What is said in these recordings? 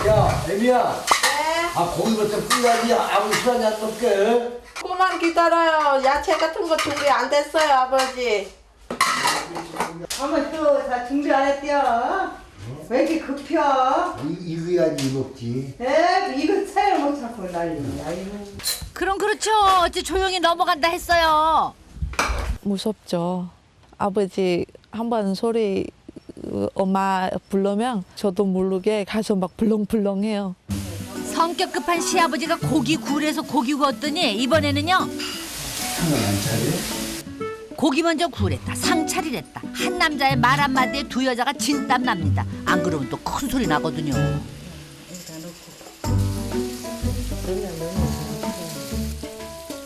야, 애미야. 네. 아, 고기부터 끓여야지. 아무 시간이 안 넘게. 조금만 기다려요. 야채 같은 거 준비 안 됐어요, 아버지. 어머 또다 준비 안 했대요. 왜 이렇게 급혀? 익어야지 먹지. 이거 차를 못 찾고 난리야. 아이고. 그럼 그렇죠. 어찌 조용히 넘어간다 했어요. 무섭죠. 아버지 한 번 소리 엄마 부르면 저도 모르게 가서 막 불렁불렁해요. 성격 급한 시아버지가 고기 굴에서 고기 구웠더니 이번에는요. 상을 안 차려? 고기 먼저 구우랬다. 상 차리랬다. 한 남자의 말 한마디에 두 여자가 진땀 납니다. 안 그러면 또 큰 소리 나거든요.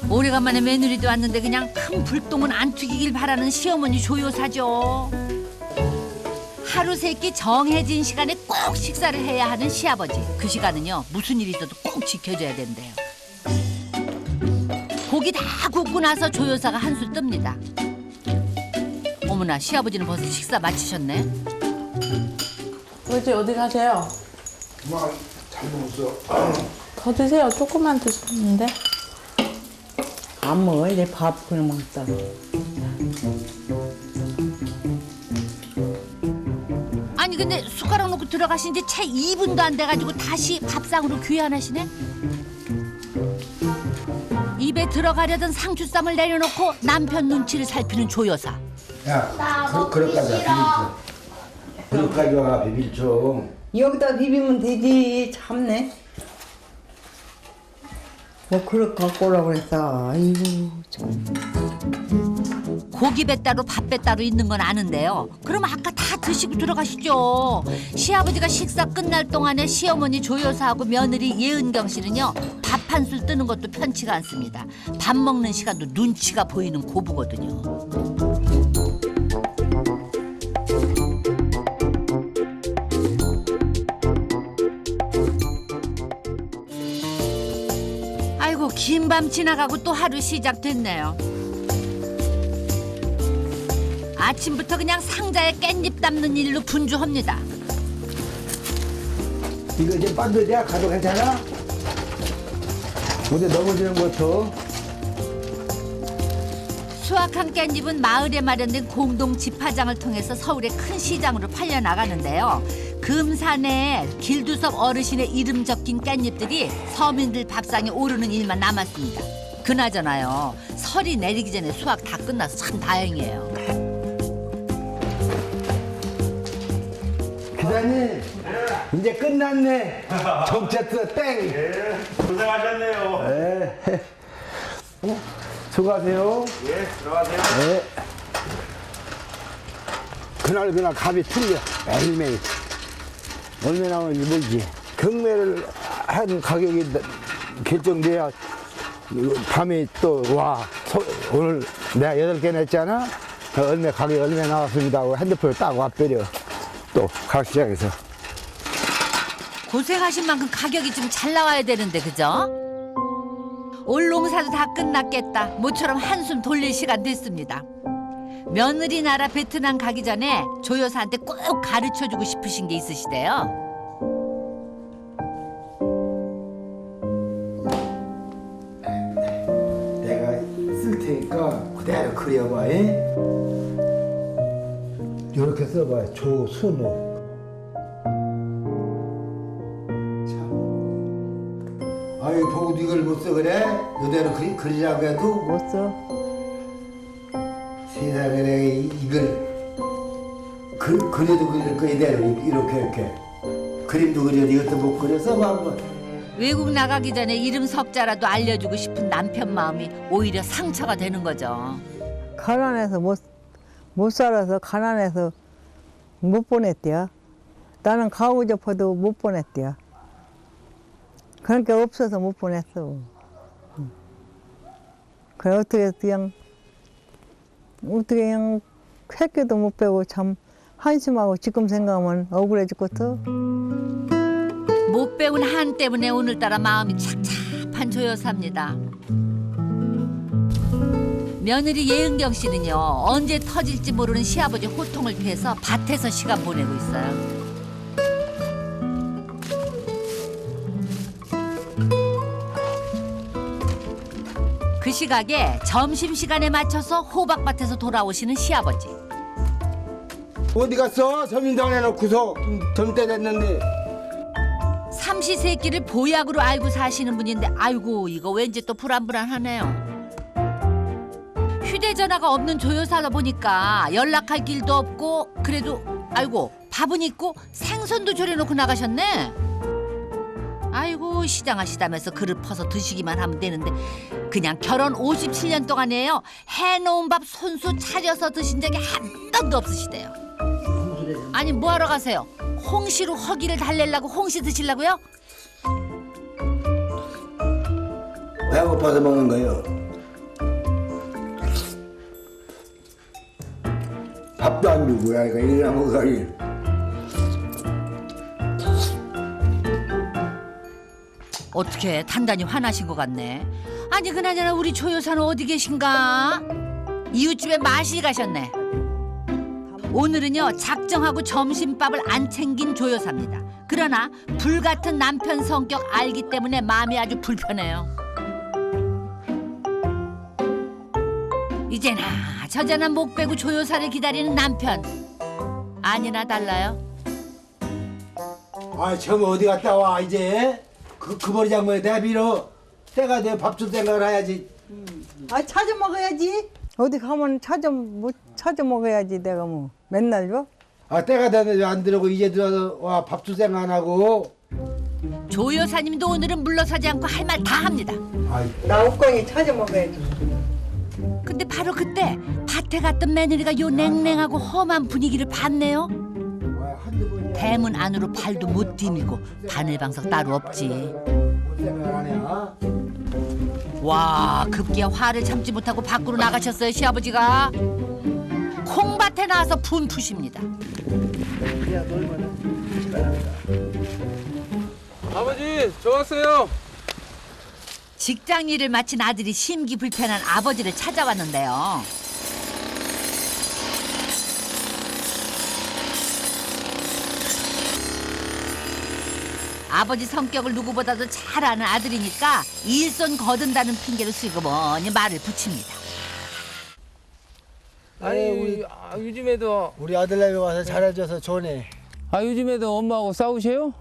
오래간만에 며느리도 왔는데 그냥 큰 불똥은 안 튀기길 바라는 시어머니 조여사죠. 하루 세 끼 정해진 시간에 꼭 식사를 해야 하는 시아버지. 그 시간은요 무슨 일이 있어도 꼭 지켜줘야 된대요. 고기 다 굽고 나서 조여사가 한술 뜹니다. 어머나 시아버지는 벌써 식사 마치셨네. 아버지 어디 가세요? 엄마, 잘 먹었어. 더 드세요. 조금만 드셨는데. 안 먹어. 이제 밥 그냥 먹자. 아니 근데 숟가락 놓고 들어가신 지 채 2분도 안 돼가지고 다시 밥상으로 귀환하시네. 입에 들어가려던 상추쌈을 내려놓고 남편 눈치를 살피는 조여사. 야, 그릇까지 비빌죠. 그릇까지 와, 비빌죠. 여기다 비비면 되지. 참네. 뭐 그릇 갖고 오라고 그랬어. 아이고 참. 고기 배 따로 밥 배 따로 있는 건 아는데요. 그럼 아까 다 드시고 들어가시죠. 시아버지가 식사 끝날 동안에 시어머니 조여사하고 며느리 예은경 씨는요. 밥 한 술 뜨는 것도 편치가 않습니다. 밥 먹는 시간도 눈치가 보이는 고부거든요. 아이고 긴 밤 지나가고 또 하루 시작됐네요. 아침부터 그냥 상자에 깻잎 담는 일로 분주합니다. 이거 이제 반도지야? 가도 괜찮아? 어디 넘어지는 것도. 수확한 깻잎은 마을에 마련된 공동 집화장을 통해서 서울의 큰 시장으로 팔려 나가는데요. 금산에 길두섭 어르신의 이름 적힌 깻잎들이 서민들 밥상에 오르는 일만 남았습니다. 그나저나요. 설이 내리기 전에 수확 다 끝나서 참 다행이에요. 기사님, 이제 끝났네. 정체스 땡. 예, 고생하셨네요. 네. 수고하세요. 예, 들어가세요. 네. 그날 값이 틀려. 매일매일. 얼마나 오는지 모르지. 경매를 한 가격이 결정돼야 밤에 또 와. 오늘 내가 8개 냈잖아. 가격이 얼마 나왔습니다 하고 핸드폰을 딱 와버려. 또 각 시장에서. 고생하신 만큼 가격이 좀 잘 나와야 되는데 그죠? 올 농사도 다 끝났겠다. 모처럼 한숨 돌릴 시간 됐습니다. 며느리 나라 베트남 가기 전에 조 여사한테 꼭 가르쳐주고 싶으신 게 있으시대요. 내가 쓸 테니까 그대로 그려봐. 이렇게 써봐. 조순우. 아이 보고도 이걸 못 써 그래? 이대로 그리라고 해도 못 써. 세상에 내가 이걸 그려도 그릴 거 이대로 이렇게 그림도 그려도 이것도 못 그려 써봐 한번. 외국 나가기 전에 이름 석자라도 알려주고 싶은 남편 마음이 오히려 상처가 되는 거죠. 가난해서 못 살아서 가난해서 못 보냈대요. 나는 가고 싶어도 못 보냈대요. 그러니까 없어서 못 보냈어. 그래 어떻게 그냥 새끼도 못 빼고 참 한심하고 지금 생각하면 억울해 죽겠어. 못 배운 한 때문에 오늘따라 마음이 착잡한 조 여사입니다. 며느리 예은경 씨는요. 언제 터질지 모르는 시아버지 호통을 피해서 밭에서 시간 보내고 있어요. 시각에 점심시간에 맞춰서 호박밭에서 돌아오시는 시아버지. 어디 갔어? 서민당 해놓고서 점때 됐는데. 삼시세끼를 보약으로 알고 사시는 분인데 아이고 이거 왠지 또 불안불안하네요. 휴대전화가 없는 조여사다 보니까 연락할 길도 없고 그래도 아이고 밥은 있고 생선도 졸여놓고 나가셨네. 아이고 시장하시다면서 그릇 퍼서 드시기만 하면 되는데 그냥 결혼 57년 동안이에요. 해놓은 밥 손수 차려서 드신 적이 한 번도 없으시대요. 아니 뭐하러 가세요? 홍시로 허기를 달래려고 홍시 드시려고요? 배고파서 먹는 거요. 밥도 안 주고 야 이거 이리나 먹어야지. 어떻게 단단히 화나신 것 같네. 아니 그나저나 우리 조 여사는 어디 계신가? 이웃집에 마실 가셨네. 오늘은요 작정하고 점심밥을 안 챙긴 조 여사입니다. 그러나 불같은 남편 성격 알기 때문에 마음이 아주 불편해요. 이제나 저제나 목 빼고 조 여사를 기다리는 남편. 아니나 달라요. 아, 처음 어디 갔다 와 이제? 그 머리 장모에 내가 빌어. 때가 돼 밥 줄 생각을 해야지. 아 찾아 먹어야지. 어디 가면 찾아 먹어야지. 내가 뭐 맨날 줘? 아, 때가 되는데 왜 안 들어오고 이제 들어서 와 밥 줄 생각 안 하고. 조 여사님도 오늘은 물러서지 않고 할 말 다 합니다. 아이, 나 옷광이 찾아 먹어야지. 근데 바로 그때 밭에 갔던 며느리가 요 냉랭하고 험한 분위기를 봤네요. 한두 번이야. 대문 안으로 발도 못 디미고 바늘방석 따로 없지. 못 생각 안 해. 아? 와 급기야 화를 참지 못하고 밖으로 나가셨어요 시아버지가. 콩밭에 나와서 분 푸십니다. 아버지, 저 왔어요. 직장 일을 마친 아들이 심기 불편한 아버지를 찾아왔는데요. 아버지 성격을 누구보다도 잘 아는 아들이니까 일손 거둔다는 핑계를 쓰고 뭐니 말을 붙입니다. 아니, 요즘에도 우리 아들내미 와서 잘해줘서 좋네. 요즘에도 엄마하고 싸우세요?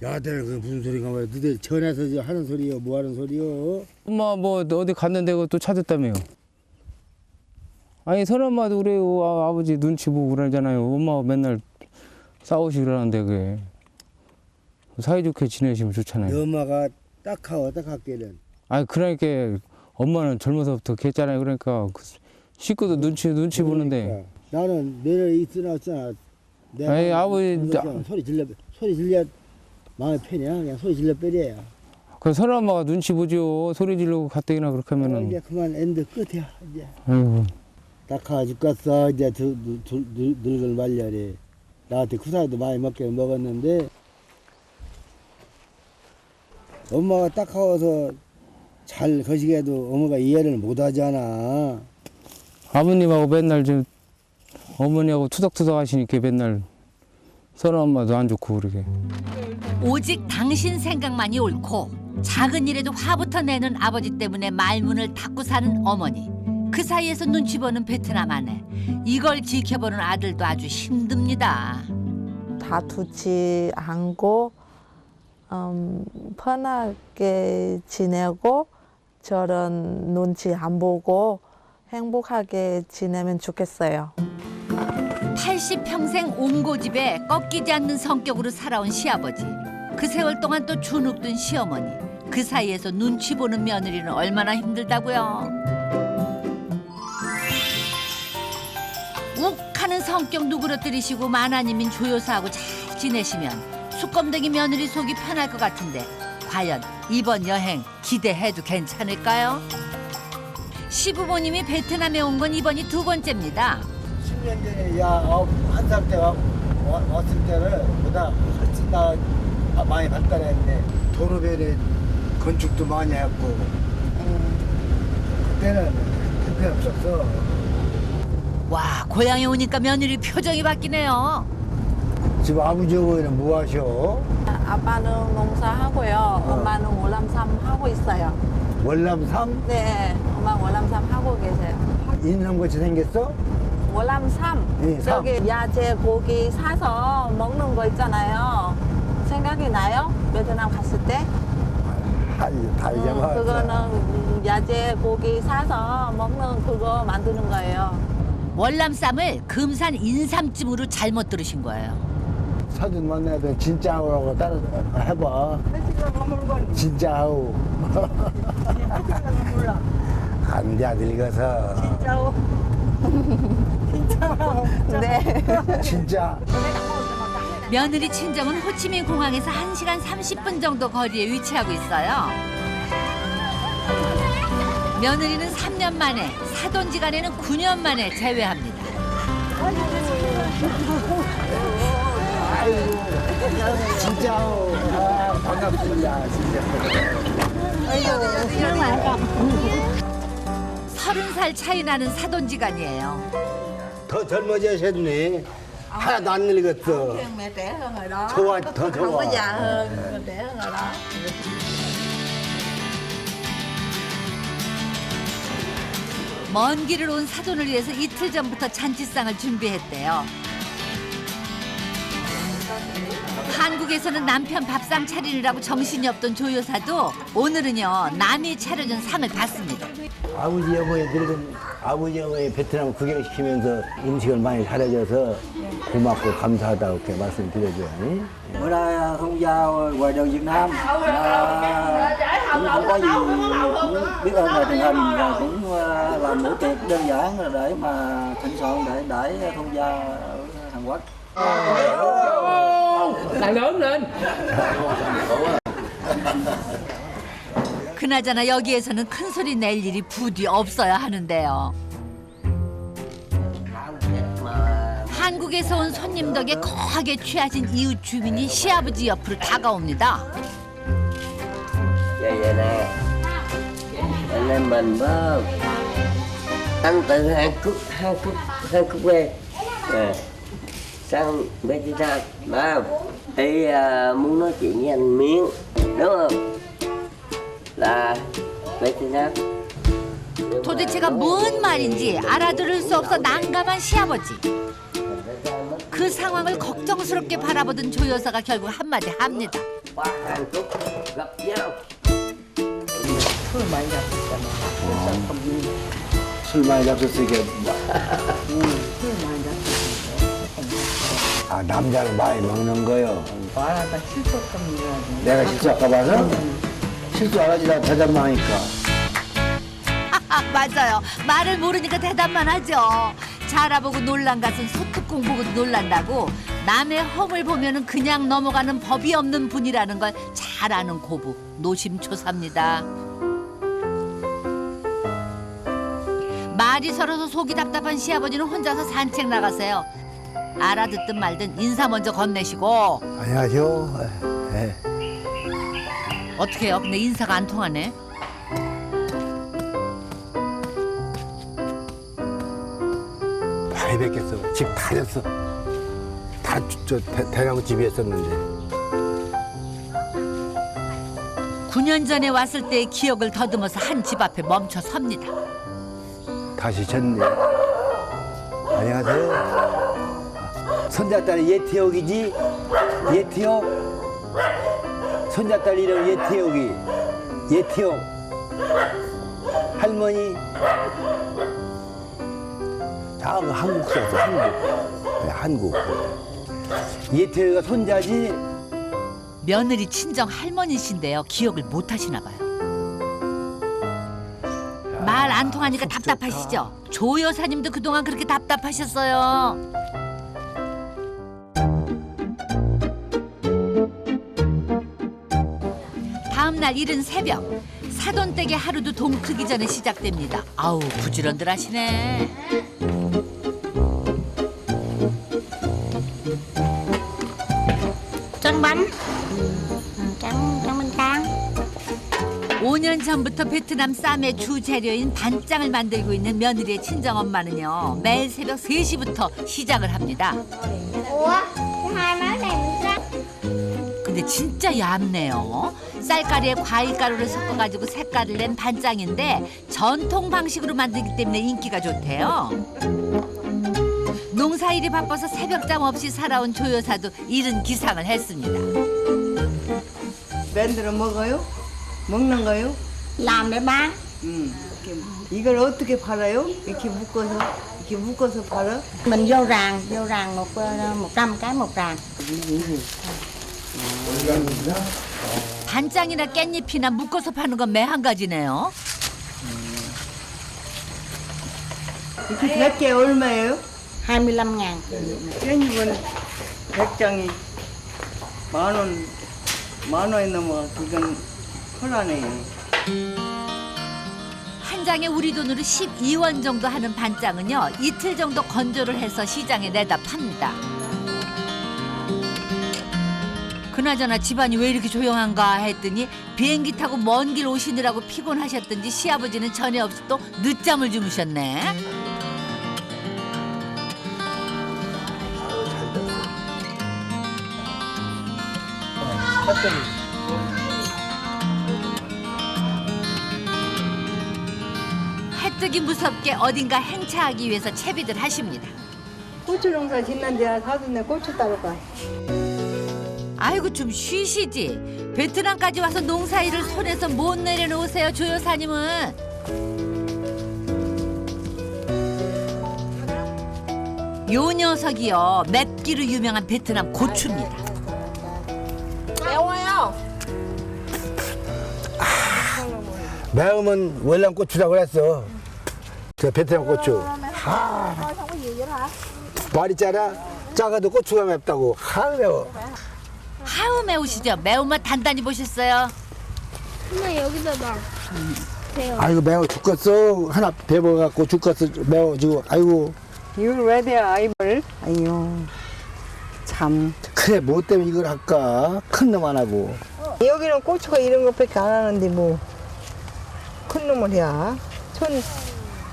야들 그 무슨 소리가 뭐야? 너들 전화해서 하는 소리요? 뭐 하는 소리요? 엄마 뭐 어디 갔는데 또 찾았다며요? 아니 선엄마도 그래요. 아버지 눈치 보고 그러잖아요. 엄마가 맨날 싸우시고 그러는데 그게 사이좋게 지내시면 너 좋잖아요. 엄마가 딱하고 딱하기는. 아니 그러니까 엄마는 젊어서부터 했잖아요. 그러니까 그 식구도 눈치 보는데. 나는 며느리 있으나 없으나 내가 에이, 아버지, 그냥 소리 질려 마음이 편해. 그냥 소리 질러 빼려. 그 선엄마가 눈치 보죠. 소리 지르고 가뜩이나 그렇게 하면은. 이제 그만 엔드 끝이야 이제. 아이고. 딱하 죽겠어. 이제 늙을 말려래. 나한테 구사도 많이 먹었는데 엄마가 딱하고서 잘 거시기에도 엄마가 이해를 못하잖아. 아버님하고 맨날 좀 어머니하고 투덕투덕 하시니까 맨날 선엄마도 안 좋고 그러게. 오직 당신 생각만이 옳고 작은 일에도 화부터 내는 아버지 때문에 말문을 닫고 사는 어머니. 그 사이에서 눈치 보는 베트남 아내. 이걸 지켜보는 아들도 아주 힘듭니다. 다투지 않고 편하게 지내고 저런 눈치 안 보고 행복하게 지내면 좋겠어요. 80평생 온 고집에 꺾이지 않는 성격으로 살아온 시아버지. 그 세월 동안 또 주눅든 시어머니. 그 사이에서 눈치 보는 며느리는 얼마나 힘들다고요. 욱하는 성격 누그러뜨리시고 만화님인 조여사하고 잘 지내시면 수검댕이 며느리 속이 편할 것 같은데 과연 이번 여행 기대해도 괜찮을까요? 시부모님이 베트남에 온 건 이번이 두 번째입니다. 10년 전에 한살 때 왔을 때는 보다 훨씬 나 많이 발달했는데 도로변에 건축도 많이 했고 그때는 불편 없었어. 와 고향에 오니까 며느리 표정이 바뀌네요. 지금 아버지하고는 뭐 하셔? 아빠는 농사하고요. 엄마는 월남삼 하고 있어요. 월남삼? 네, 엄마 월남삼 하고 계세요. 인삼같이 생겼어? 월남삼. 네, 삼. 저기 야채 고기 사서 먹는 거 있잖아요. 생각이 나요? 베트남 갔을 때? 다 잊어봐. 그거는 야채 고기 사서 먹는 그거 만드는 거예요. 월남쌈을 금산 인삼찜으로 잘못 들으신 거예요. 사진 만나도 진짜 하고 따라 해봐. 진짜 하고. 안돼 늙어서. 네. 진짜. 며느리 친정은 호치민 공항에서 1시간 30분 정도 거리에 위치하고 있어요. 며느리는 3년 만에, 사돈지간에는 9년 만에 재회합니다. 진짜 하고. 반갑습니다. 진짜. 30살 차이 나는 사돈지간이에요. 더 젊어지셨네. 하나도 안 늙었어. mẹ trẻ hơn hồi đó. 좋아, 더 Không 좋아. có già hơn, trẻ hơn hồi đó. 먼 길을 온 사돈을 위해서 이틀 전부터 잔치상을 준비했대요. 한국에서는 남편 밥상 차리느라고 정신이 없던 조 여사도 오늘은요 남이 차려준 상을 받습니다. 아버지 어머니 늙은 아버지 어머니 베트남 구경시키면서 음식을 많이 잘해줘서 고맙고 감사하다고 이렇게 말씀드려줘요. Bữa nay thông gia ngoài đường Việt Nam cũng không có gì muốn biết ơn là truyền hình và cũng làm bữa tiệc đơn giản là để mà thịnh soạn để đãi thông gia ở Hàn Quốc. 나 lớn lên. 그나저나 여기에서는 큰 소리 낼 일이 부디 없어야 하는데요. 한국에서 온 손님 덕에 거하게 취하신 이웃 주민이 시아버지 옆으로 다가옵니다. Vậy nè, anh em mình phải anh từ Hàn Quốc về sang Vietnam mà thì muốn nói chuyện với anh Miến đúng không? Là Vietnam. 도대체가 뭔 말인지 알아들을 수 없어 난감한 시아버지. 그 상황을 걱정스럽게 바라보던 조 여사가 결국 한마디 합니다. Qua Hàn Quốc gặp nhau. 술 많이 잡혔으니까. 아 남자는 많이 먹는 거요. 내가 실수할까 봐서? 실수 안 하지 나 대답만 하니까. 맞아요. 말을 모르니까 대답만 하죠. 자라보고 놀란 것은 소뚜껑 보고도 놀란다고 남의 험을 보면은 그냥 넘어가는 법이 없는 분이라는 걸 잘 아는 고부 노심초사입니다. 말이 서러서 속이 답답한 시아버지는 혼자서 산책 나가세요. 알아듣든 말든 인사 먼저 건네시고. 안녕하세요. 네. 어떻게 해요? 근데 인사가 안 통하네. 많이 뵙겠어. 집 다 졌어. 다 저 대나무 집이었었는데. 9년 전에 왔을 때의 기억을 더듬어서 한 집 앞에 멈춰 섭니다. 다시 졌네. 안녕하세요. 손자딸이 예태옥이지? 예태옥? 손자딸 이름 예태옥이. 예태옥. 할머니. 다 한국 썼어, 한국. 네, 한국. 예태옥이가 손자지? 며느리 친정 할머니신데요. 기억을 못 하시나 봐요. 말 안 통하니까 답답하시죠? 조 여사님도 그동안 그렇게 답답하셨어요. 다음 날 이른 새벽 사돈댁의 하루도 동 크기 전에 시작됩니다. 아우 부지런들 하시네. tráng bánh tráng bánh tráng 5년 전부터 베트남 쌈의 주 재료인 반짱을 만들고 있는 며느리의 친정엄마는요. 매일 새벽 3시부터 시작을 합니다. ủa cái hai món này mình tráng 근데 근데 진짜 얇네요. 쌀가루에 과일가루를 섞어가지고 색깔을 낸 반짱인데 전통 방식으로 만들기 때문에 인기가 좋대요. 농사일이 바빠서 새벽잠 없이 살아온 조 여사도 이른 기상을 했습니다. 만들어 먹어요? 먹는 거요? Làm để bán. 이걸 어떻게 팔아요? 이렇게 묶어서 팔아? Mình vô ràng 100 cái một ràng. 반짱이나 깻잎이나 묶어서 파는 건 매 한 가지네요. 이렇게 100개 얼마예요? 25.000. 깻잎은 100장이 만 원이 넘어. 이건 혼란해요. 한 장에 우리 돈으로 12원 정도 하는 반짱은요, 이틀 정도 건조를 해서 시장에 내다 팝니다. 그나저나 집안이 왜 이렇게 조용한가 했더니 비행기 타고 먼 길 오시느라고 피곤하셨던지 시아버지는 전에 없이 또 늦잠을 주무셨네. 해뜨기 무섭게 어딘가 행차하기 위해서 채비들 하십니다. 고추 농사 짓는데 사돈네 고추 따러 가. 아이고 좀 쉬시지. 베트남까지 와서 농사일을 손에서 못 내려놓으세요, 조 여사님은. 요 녀석이요, 맵기로 유명한 베트남 고추입니다. 매워요. 매우면 월남고추라고 그랬어. 저 베트남 고추. 말이 짜라. 작아도 고추가 맵다고. 매워. 하우 매우시죠? 매운맛 단단히 보셨어요? Mà 여기다 봐. 아이고 매워 죽겠어. 하나 배워갖고 죽겠어. 매워지고. 아이고. 이걸 왜 돼, 아이를? 아유, 참. 그래 뭐 때문에 이걸 할까? 큰 놈 안 하고. 여기는 고추가 이런 것밖에 안 하는데 뭐 큰 놈을 해야. 촌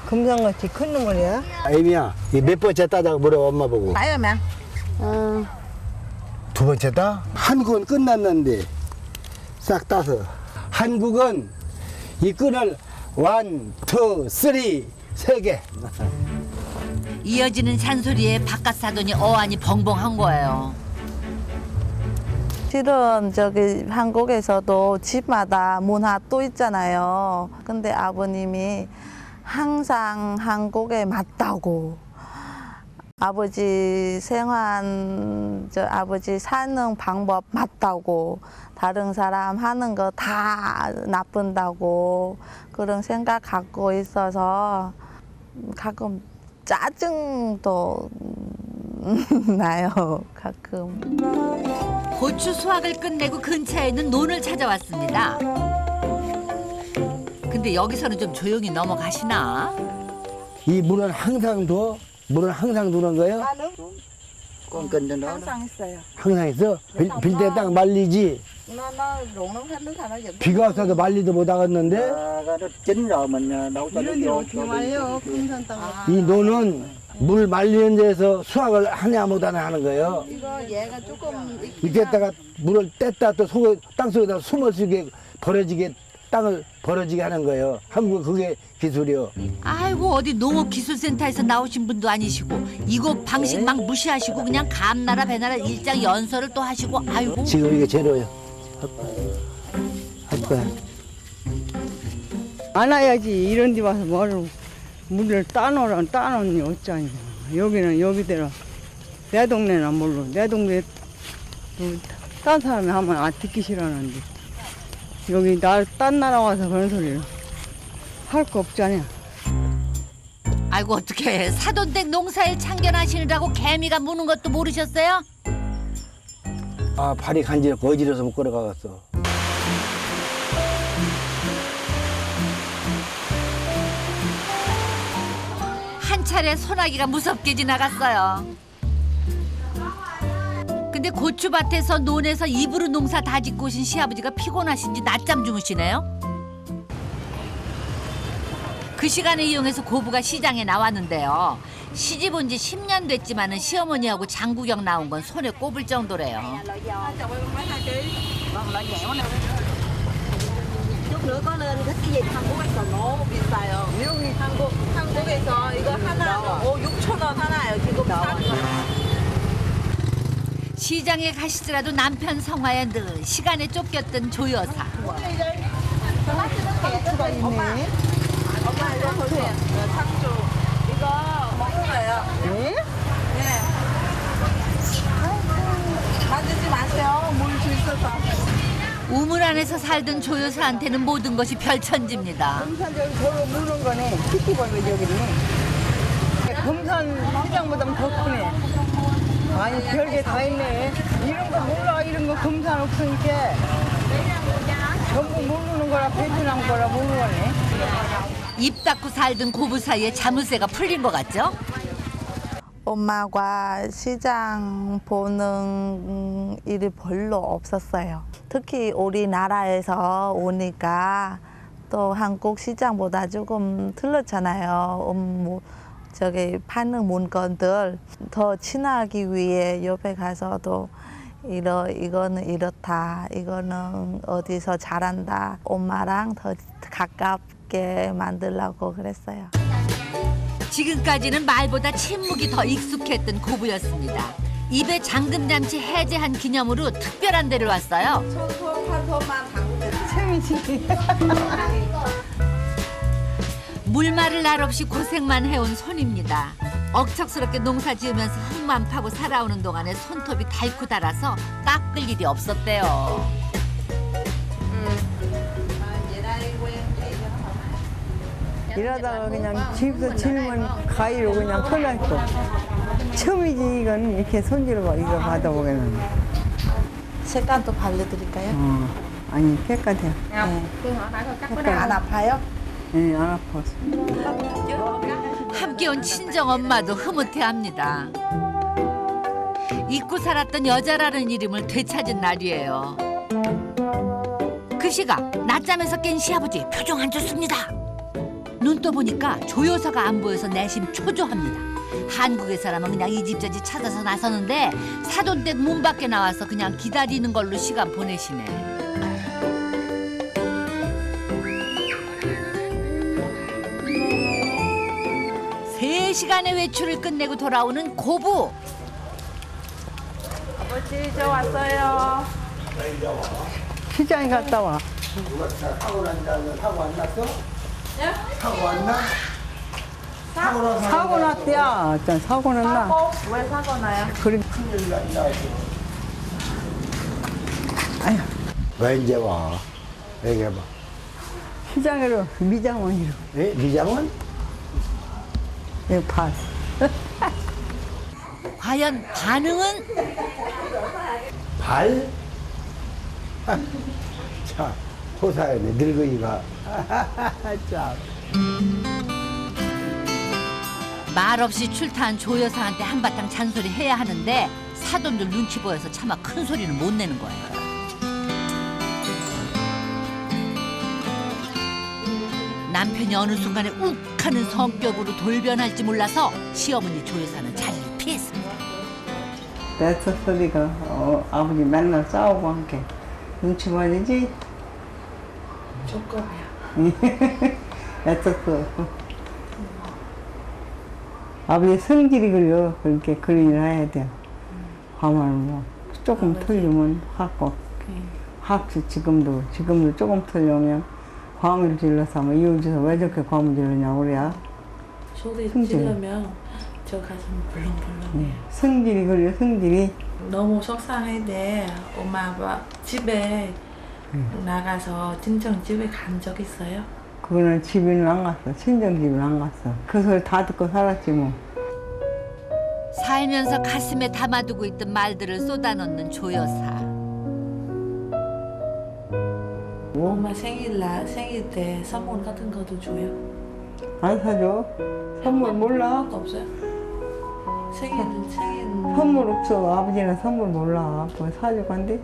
금상같이 큰 놈을 해야. 애미야, 이 몇 번째 따다가 물어 엄마 보고. 봐요, 매. 두 번째 따? 한국은 끝났는데 싹 따서. 한국은 이 끈을 1, 2, 3 세 개. 이어지는 잔소리에 바깥 사돈이 어안이 벙벙한 거예요. 실은 저기 한국에서도 집마다 문화 또 있잖아요. 근데 아버님이 항상 한국에 맞다고. 아버지 아버지 사는 방법 맞다고. 다른 사람 하는 거 다 나쁜다고. 그런 생각 갖고 있어서 가끔 짜증도 나요, 가끔. 고추 수확을 끝내고 근처에 있는 논을 찾아왔습니다. 근데 여기서는 좀 조용히 넘어가시나? 이 물은 항상 둬? 물은 항상 두는 거예요? Con kinh trên đó. 항상 있어요. 항상 있어? 빌 때 딱 말리지? nó ruộng nó hết nước thôi nó vẫn. 비가 와서도 말리도 못 하겠는데? Nó chín rồi mình đâu cho 이런 nước 데 vô. 어떻게 말려? 금산 땅. 이 논은 물 말리는 데서 수확을 하냐 못하냐 하는 거예요. 이거 얘가 조금 이때다가 물을 뗐다 또 땅속에다 숨을 쉬게 버려지게 땅을 버려지게 하는 거예요. 한국은 그게 기술이요. 아이고 어디 농업기술센터에서 나오신 분도 아니시고 이거 방식 막 무시하시고 그냥 감나라 배나라 일장 연설을 또 하시고 아이고. 지금 이게 재료예요. 할 거야. 안 와야지. 이런 데 와서 물을 따놓으니 어쩌니. 여기는 여기대로. 내 동네는 몰라. 내 동네 딴 사람이 하면 안 듣기 싫어하는데. 여기 딴 나라 와서 그런 소리를 할 거 없잖아. 아이고 어떻게 사돈댁 농사일 참견하시느라고 개미가 무는 것도 모르셨어요? 아 발이 간지럽고 어지러워서 못 걸어가겠어. 한 차례 소나기가 무섭게 지나갔어요. 근데 고추밭에서 논에서 입으로 농사 다 짓고 오신 시아버지가 피곤하신지 낮잠 주무시네요. 그 시간을 이용해서 고부가 시장에 나왔는데요. 시집 온 지 10년 됐지만은 시어머니하고 장구경 나온 건 손에 꼽을 정도래요. chút nữa có lên thích cái gì 한국에서 너무 비싸요. 여기 한국에서 이거 하나 6,000원 하나요. 지금 싼 거. 시장에 가시더라도 남편 성화에 늘 시간에 쫓겼던 조 여사. 엄마 이거 보세요. 상추 이거 먹는 거예요. 네? 네. 만지지 마세요. 물 있어서. 우물 안에서 살던 조 여사한테는 모든 것이 별천지입니다. 금산저기 저로 무는 거네. 키티벌이 저기네. 금산 시장보다 더 크네. 아니 별게 다 있네. 이런 거 몰라. 이런 거 금산 없으니까. 전부 모르는 거라 베트남 거라 모르겠네. 입 닫고 살던 고부 사이에 자물쇠가 풀린 것 같죠? 엄마가 시장 보는 일이 별로 없었어요. 특히 우리나라에서 오니까 또 한국 시장보다 조금 틀렸잖아요. 저기 파는 물건들 더 친하기 위해 옆에 가서도 이거는 이렇다, 이거는 어디서 잘한다. 엄마랑 더 가깝게 만들려고 그랬어요. 지금까지는 말보다 침묵이 더 익숙했던 고부였습니다. 입에 잠금장치 해제한 기념으로 특별한 데를 왔어요. 청소만 재미지. 물말을 날 없이 고생만 해온 손입니다. 억척스럽게 농사 지으면서 흙만 파고 살아오는 동안에 손톱이 닳고 닳아서 깎을 일이 없었대요. 이러다가 그냥 집에서 질문 가위로 그냥 터졌고. 처음이지 이건 이렇게 손질로 이거 받아보게는. 색깔도 발라드릴까요? 아니 깨끗해요. 안 아파요? 네, 안 아파. 함께 온 친정 엄마도 흐뭇해합니다. 잊고 살았던 여자라는 이름을 되찾은 날이에요. 그 시각 낮잠에서 깬 시아버지 표정 안 좋습니다. 눈 떠보니까 조 여사가 안 보여서 내심 초조합니다. 한국의 사람은 그냥 이 집 저 집 찾아서 나서는데 사돈댁 문 밖에 나와서 그냥 기다리는 걸로 시간 보내시네. 세 시간의 외출을 끝내고 돌아오는 고부. 아버지 저 왔어요. 시장에 갔다 와. 누가 사고 난다는 사고 안 났어? 예? 사고 안 나? 사고 났대야. 사고는 나. 왜 사고 나요? 그래. 큰일 난다. 아휴, 왜 이제 와? 얘기해봐. 시장으로 미장원이로. 예? 미장원? 예, 밭. 과연 반응은? 발? 자, 호사였네, 늙은이가. 참. 말없이 출타한 조 여사한테 한바탕 잔소리 해야 하는데 사돈들 눈치 보여서 차마 큰 소리는 못 내는 거예요. 남편이 어느 순간에 욱 하는 성격으로 돌변할지 몰라서 시어머니 조 여사는 자리를 피했습니다. 내 소리가 아버지 맨날 싸우고 함께 눈치 봐야 되지? 조금이야. 애썼어. 아버지 성질이 그려. 그렇게 그린을 해야 돼. 화면 뭐 조금 틀리면 하고. 학시 지금도 조금 틀리면 과음을 질러서 뭐 이웃에서 왜 저렇게 과음을 질러냐고 그래야. 소리 성질. 지르면 저 가슴 불렁불렁해요. 성질이 그려. 성질이. 너무 속상한데 엄마 아빠 집에 나가서 친정 집에 간 적 있어요? 그거는 집에는 안 갔어. 친정집은 안 갔어. 그 소리 다 듣고 살았지 뭐. 살면서 가슴에 담아두고 있던 말들을 쏟아놓는 조 여사. 엄마 생일 때 선물 같은 것도 줘요? 안 사줘? 선물 몰라? 아무것도 없어요? 생일 선물 없어. 아버지는 선물 몰라. 뭐 사주고 한대?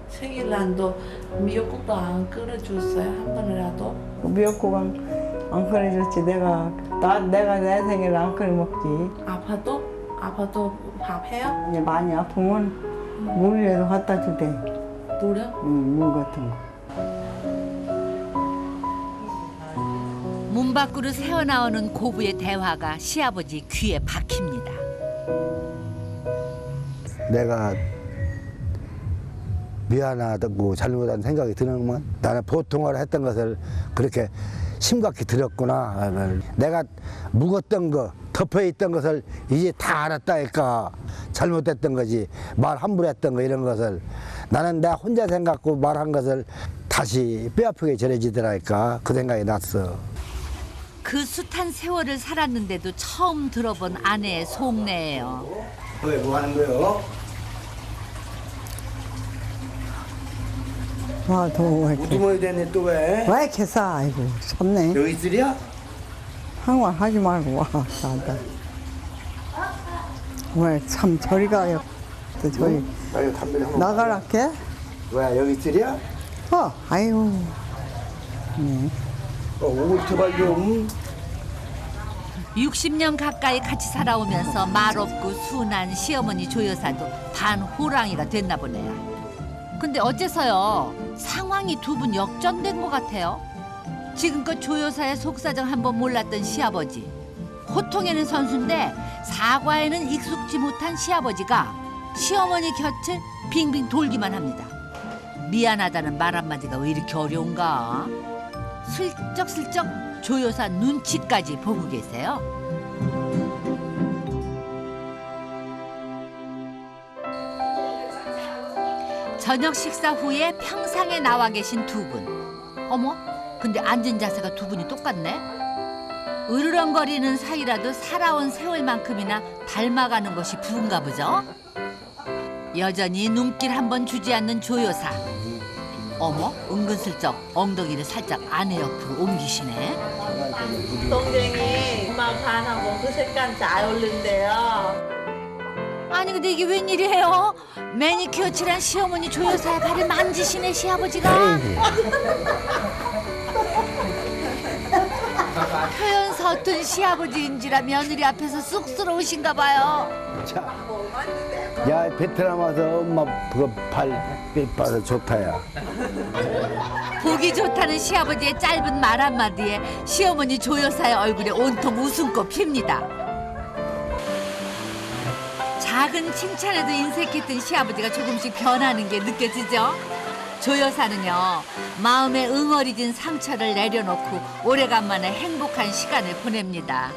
생일날도 미역국도 안 끓여줬어요? 한 번이라도? 미역국은 안 끓여줬지. 내가 내 생일에 안 끓여 먹지. 아파도? 아파도 밥 해요? 이제 많이 아프면 물이라도 갖다 주대. 물요? 응, 물 같은 거. 문 밖으로 새어나오는 고부의 대화가 시아버지 귀에 박힙니다. 내가 미안하다고 잘못한 생각이 드는 나는 보통을 했던 것을 그렇게 심각히 들었구나. 내가 묵었던 거, 덮여있던 것을 이제 다 알았다니까. 잘못했던 거지. 말 함부로 했던 거 이런 것을 나는 내가 혼자 생각하고 말한 것을 다시 뼈아프게 전해지더라니까. 그 생각이 났어. 그 숱한 세월을 살았는데도 처음 들어본 아내의 속내예요. 왜 뭐 하는 거요? 와, 왜 이렇게. 우두머리 됐네 또 왜? 왜 이렇게 싸? 아이고, 참네. 여기 있으랴? 항말 하지 말고 와, 나한테. 왜, 참, 저리 가요. 또 저리. 나 이거 담배 한번 나가랄게? 왜 여기 있으랴? 아유. 오고 제발 좀. 60년 가까이 같이 살아오면서 말없고 순한 시어머니 조여사도 반 호랑이가 됐나 보네요. 근데 어째서요? 상황이 두 분 역전된 것 같아요. 지금껏 조여사의 속사정 한번 몰랐던 시아버지. 호통에는 선수인데 사과에는 익숙지 못한 시아버지가 시어머니 곁을 빙빙 돌기만 합니다. 미안하다는 말 한마디가 왜 이렇게 어려운가? 슬쩍슬쩍 조여사 눈치까지 보고 계세요. 저녁 식사 후에 평상에 나와 계신 두 분. 어머, 근데 앉은 자세가 두 분이 똑같네? 으르렁거리는 사이라도 살아온 세월만큼이나 닮아가는 것이 부은가 보죠? 여전히 눈길 한번 주지 않는 조여사. 어머, 은근슬쩍 엉덩이를 살짝 아내 옆으로 옮기시네. 동생이 엄마 반하고 그 색깔 잘 어울린대요. 아니 근데 이게 웬일이에요? 매니큐어 칠한 시어머니 조여사의 발을 만지시네 시아버지가. 표현 서툰 시아버지인지라 며느리 앞에서 쑥스러우신가 봐요. 자, 야 베트남 와서 엄마 그거 발 빼봐서 좋다야. 보기 좋다는 시아버지의 짧은 말 한마디에 시어머니 조여사의 얼굴에 온통 웃음꽃 핍니다. 작은 칭찬에도 인색했던 시아버지가 조금씩 변하는 게 느껴지죠? 조여사는요, 마음에 응어리진 상처를 내려놓고 오래간만에 행복한 시간을 보냅니다.